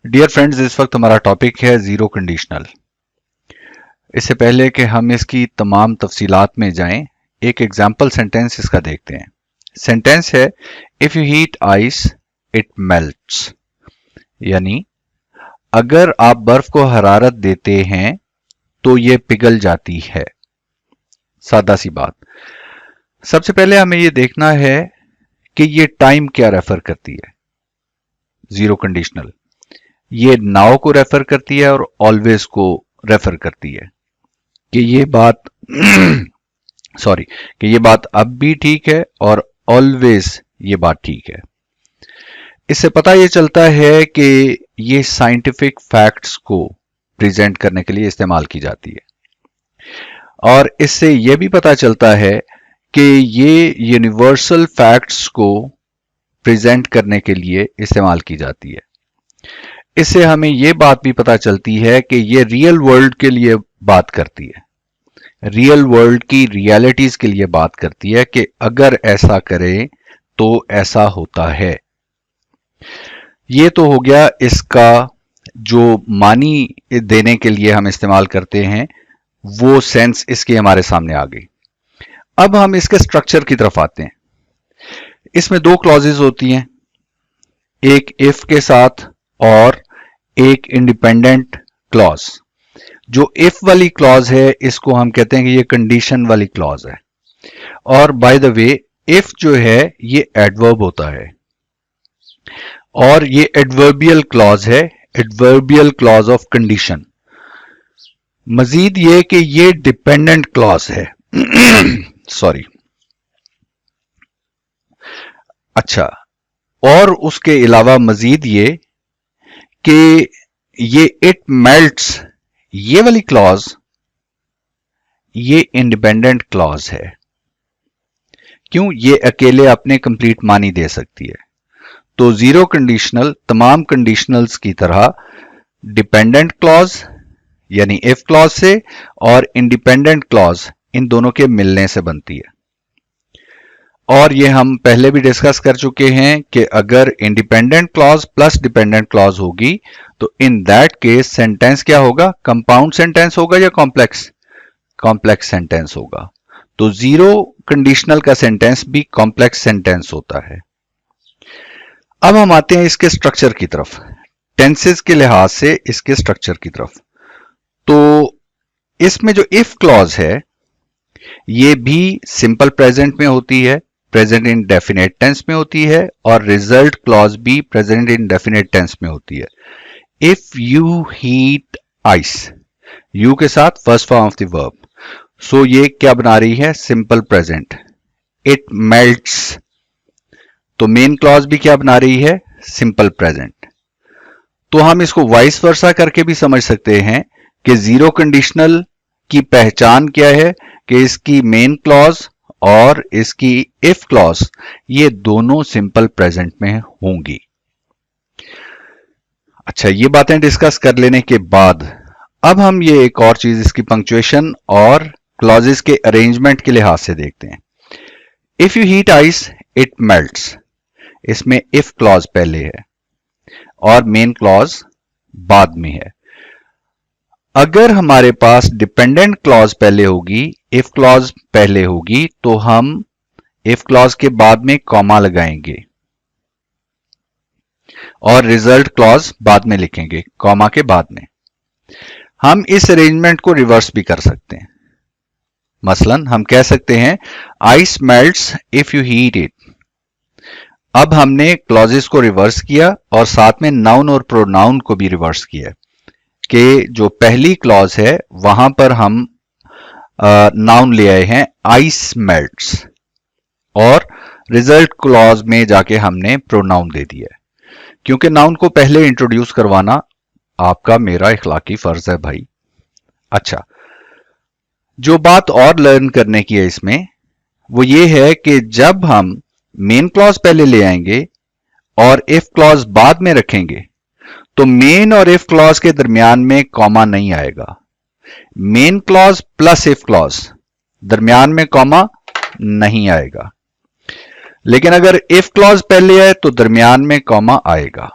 Dear friends, इस वक्त हमारा टॉपिक है जीरो कंडीशनल। इससे पहले कि हम इसकी तमाम तफसीलात में जाएं, एक एग्जाम्पल सेंटेंस इसका देखते हैं। सेंटेंस है if you heat ice it melts, यानी अगर आप बर्फ को हरारत देते हैं तो ये पिघल जाती है। सादा सी बात। सबसे पहले हमें ये देखना है कि ये टाइम क्या रेफर करती है। जीरो कंडीशनल ये नाउ को रेफर करती है और ऑलवेज को रेफर करती है कि ये बात कि ये बात अब भी ठीक है और ऑलवेज ये बात ठीक है। इससे पता ये चलता है कि ये साइंटिफिक फैक्ट्स को प्रेजेंट करने के लिए इस्तेमाल की जाती है और इससे यह भी पता चलता है कि ये यूनिवर्सल फैक्ट्स को प्रेजेंट करने के लिए इस्तेमाल की जाती है। इससे हमें यह बात भी पता चलती है कि ये रियल वर्ल्ड के लिए बात करती है, रियल वर्ल्ड की रियलिटीज के लिए बात करती है कि अगर ऐसा करें तो ऐसा होता है। ये तो हो गया इसका जो मानी देने के लिए हम इस्तेमाल करते हैं, वो सेंस इसकी हमारे सामने आ गई। अब हम इसके स्ट्रक्चर की तरफ आते हैं। इसमें दो क्लॉजेज होती हैं, एक इफ के साथ और एक इंडिपेंडेंट क्लॉज। जो इफ वाली क्लॉज है इसको हम कहते हैं कि ये कंडीशन वाली क्लॉज है। और बाय द वे इफ जो है ये एडवर्ब होता है और ये एडवर्बियल क्लॉज है, एडवर्बियल क्लॉज ऑफ कंडीशन। मजीद ये कि ये डिपेंडेंट क्लॉज है सॉरी। अच्छा, और उसके अलावा मजीद ये कि ये इट मेल्ट्स ये वाली क्लॉज ये इंडिपेंडेंट क्लॉज है। क्यों? ये अकेले अपने कंप्लीट मानी दे सकती है। तो जीरो कंडीशनल तमाम कंडीशनल्स की तरह डिपेंडेंट क्लॉज यानी इफ क्लॉज से और इंडिपेंडेंट क्लॉज इन दोनों के मिलने से बनती है। और ये हम पहले भी डिस्कस कर चुके हैं कि अगर independent clause plus dependent clause होगी तो इन दैट केस सेंटेंस क्या होगा? कंपाउंड सेंटेंस होगा या कॉम्प्लेक्स? कॉम्प्लेक्स सेंटेंस होगा। तो जीरो कंडीशनल का सेंटेंस भी कॉम्प्लेक्स सेंटेंस होता है। अब हम आते हैं इसके स्ट्रक्चर की तरफ, टेंसेस के लिहाज से इसके स्ट्रक्चर की तरफ। तो इसमें जो इफ क्लॉज है ये भी सिंपल प्रेजेंट में होती है, प्रेजेंट इन डेफिनेट टेंस में होती है और रिजल्ट क्लॉज भी प्रेजेंट इन डेफिनेट टेंस में होती है। If you heat ice, you के साथ first form of the verb, so ये क्या बना रही है? Simple present. इट मेल्ट्स, तो मेन क्लॉज भी क्या बना रही है? Simple present. तो हम इसको वाइस वर्सा करके भी समझ सकते हैं कि जीरो कंडीशनल की पहचान क्या है कि इसकी मेन क्लॉज और इसकी इफ क्लॉज ये दोनों सिंपल प्रेजेंट में होंगी। अच्छा, ये बातें डिस्कस कर लेने के बाद अब हम ये एक और चीज इसकी पंक्चुएशन और क्लॉजेस के अरेंजमेंट के लिहाज से देखते हैं। If you heat ice it melts, इसमें इफ क्लॉज पहले है और मेन क्लॉज बाद में है। अगर हमारे पास डिपेंडेंट क्लॉज पहले होगी, इफ क्लॉज पहले होगी, तो हम इफ क्लॉज के बाद में कॉमा लगाएंगे और रिजल्ट क्लॉज बाद में लिखेंगे कॉमा के बाद में। हम इस अरेंजमेंट को रिवर्स भी कर सकते हैं। मसलन हम कह सकते हैं ice melts if you heat it. अब हमने क्लॉजेस को रिवर्स किया और साथ में नाउन और प्रोनाउन को भी रिवर्स किया कि जो पहली क्लॉज है वहां पर हम नाउन ले आए हैं आइस मेल्ट्स और रिजल्ट क्लॉज में जाके हमने प्रोनाउन दे दिया है, क्योंकि नाउन को पहले इंट्रोड्यूस करवाना आपका मेरा इखलाकी फर्ज है भाई। अच्छा, जो बात और लर्न करने की है इसमें वो ये है कि जब हम मेन क्लॉज पहले ले आएंगे और इफ क्लॉज बाद में रखेंगे तो मेन और इफ क्लॉज के दरमियान में कॉमा नहीं आएगा। Main clause plus if clause दरमियान में कॉमा नहीं आएगा, लेकिन अगर इफ क्लॉज पहले आए तो दरमियान में कॉमा आएगा।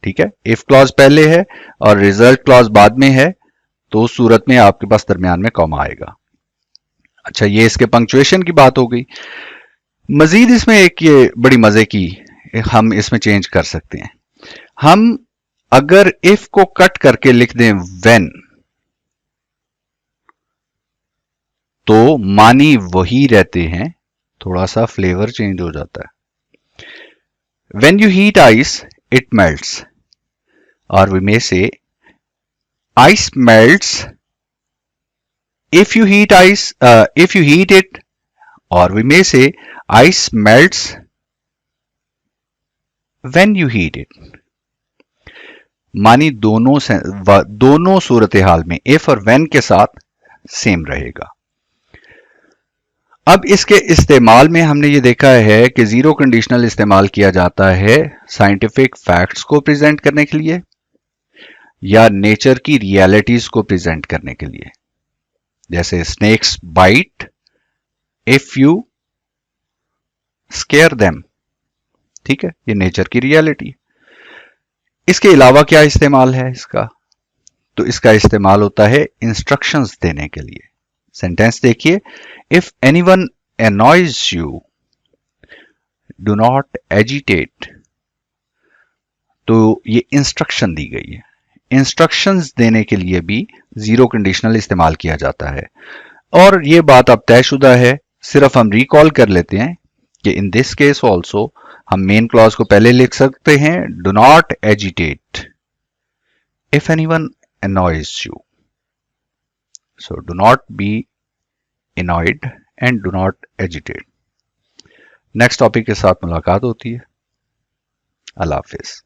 ठीक है, इफ क्लॉज पहले है और रिजल्ट क्लॉज बाद में है तो उस सूरत में आपके पास दरमियान में कॉमा आएगा। अच्छा, ये इसके पंक्चुएशन की बात हो गई। मजीद इसमें एक ये बड़ी मजे की हम इसमें चेंज कर सकते हैं। हम अगर इफ को कट करके लिख दें व्हेन, तो मानी वही रहते हैं, थोड़ा सा फ्लेवर चेंज हो जाता है। When you heat ice it melts, और वी मे से ice melts if you heat it, or we may say ice melts when you heat it। मानी दोनों सूरत हाल में if और when के साथ सेम रहेगा। अब इसके इस्तेमाल में हमने ये देखा है कि जीरो कंडीशनल इस्तेमाल किया जाता है साइंटिफिक फैक्ट्स को प्रेजेंट करने के लिए या नेचर की रियलिटीज को प्रेजेंट करने के लिए। जैसे snakes bite if you scare them, ठीक है, ये नेचर की रियलिटी। इसके अलावा क्या इस्तेमाल है इसका? तो इसका इस्तेमाल होता है इंस्ट्रक्शंस देने के लिए। सेंटेंस देखिए, if anyone annoys you do not agitate, तो ये इंस्ट्रक्शन दी गई है। इंस्ट्रक्शंस देने के लिए भी जीरो कंडीशनल इस्तेमाल किया जाता है, और ये बात अब तयशुदा है। सिर्फ हम रिकॉल कर लेते हैं कि इन दिस केस ऑल्सो हम मेन क्लॉज को पहले लिख सकते हैं, do not agitate if anyone annoys you, so do not be annoyed and do not agitate। Next topic के साथ मुलाकात होती है। अल्लाह हाफिज।